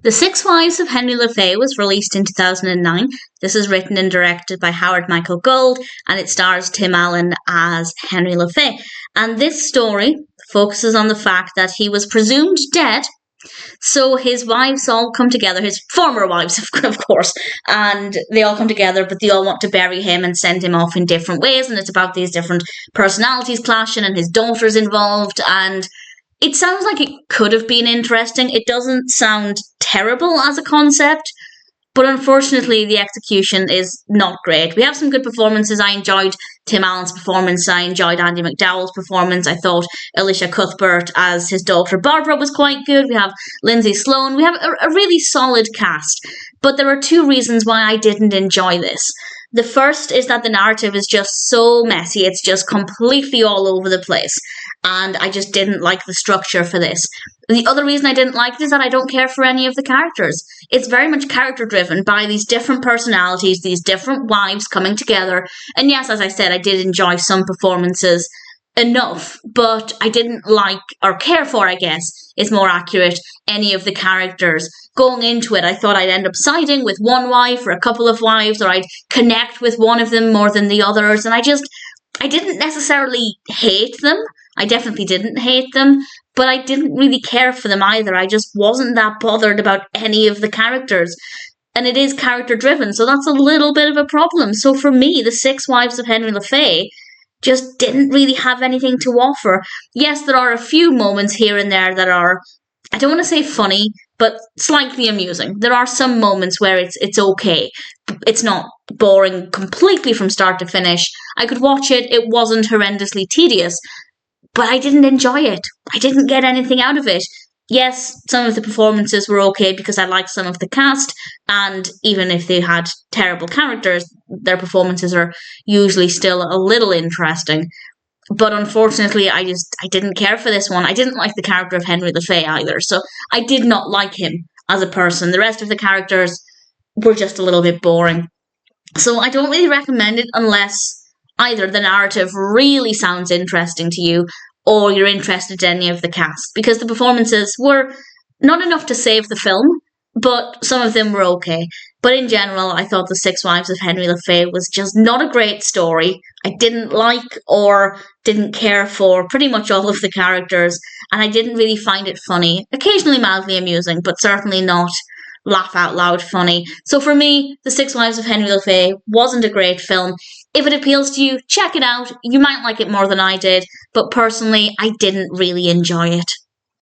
The Six Wives of Henry Lefay was released in 2009. This is written and directed by Howard Michael Gould, and it stars Tim Allen as Henry Lefay. And this story focuses on the fact that he was presumed dead, so his wives all come together, his former wives, of course, and they all come together, but they all want to bury him and send him off in different ways, and it's about these different personalities clashing, and his daughter's involved, and it sounds like it could have been interesting. It doesn't sound terrible as a concept, but unfortunately the execution is not great. We have some good performances. I enjoyed Tim Allen's performance. I enjoyed Andie MacDowell's performance. I thought Elisha Cuthbert as his daughter Barbara was quite good. We have Lindsay, Sloane. We have a really solid cast. But there are two reasons why I didn't enjoy this. The first is that the narrative is just so messy. It's just completely all over the place. And I just didn't like the structure for this. The other reason I didn't like it is that I don't care for any of the characters. It's very much character driven by these different personalities, these different wives coming together. And yes, as I said, I did enjoy some performances enough, but I didn't like or care for, I guess, is more accurate, any of the characters. Going into it, I thought I'd end up siding with one wife or a couple of wives, or I'd connect with one of them more than the others, and I didn't necessarily hate them. I definitely didn't hate them, but I didn't really care for them either. I just wasn't that bothered about any of the characters. And it is character driven, so that's a little bit of a problem. So for me, the Six Wives of Henry Lefay just didn't really have anything to offer. Yes, there are a few moments here and there that are, I don't want to say funny, but slightly amusing. There are some moments where it's okay. It's not boring completely from start to finish. I could watch it. It wasn't horrendously tedious, but I didn't enjoy it. I didn't get anything out of it. Yes, some of the performances were okay because I liked some of the cast, and even if they had terrible characters, their performances are usually still a little interesting. But unfortunately, I didn't care for this one. I didn't like the character of Henry Lefay either, so I did not like him as a person. The rest of the characters were just a little bit boring. So I don't really recommend it unless either the narrative really sounds interesting to you or you're interested in any of the cast, because the performances were not enough to save the film, but some of them were okay. But in general, I thought The Six Wives of Henry Lefay was just not a great story. I didn't like or didn't care for pretty much all of the characters, and I didn't really find it funny. Occasionally mildly amusing, but certainly not laugh out loud funny. So for me, The Six Wives of Henry Lefay wasn't a great film. If it appeals to you, check it out. You might like it more than I did, but personally, I didn't really enjoy it.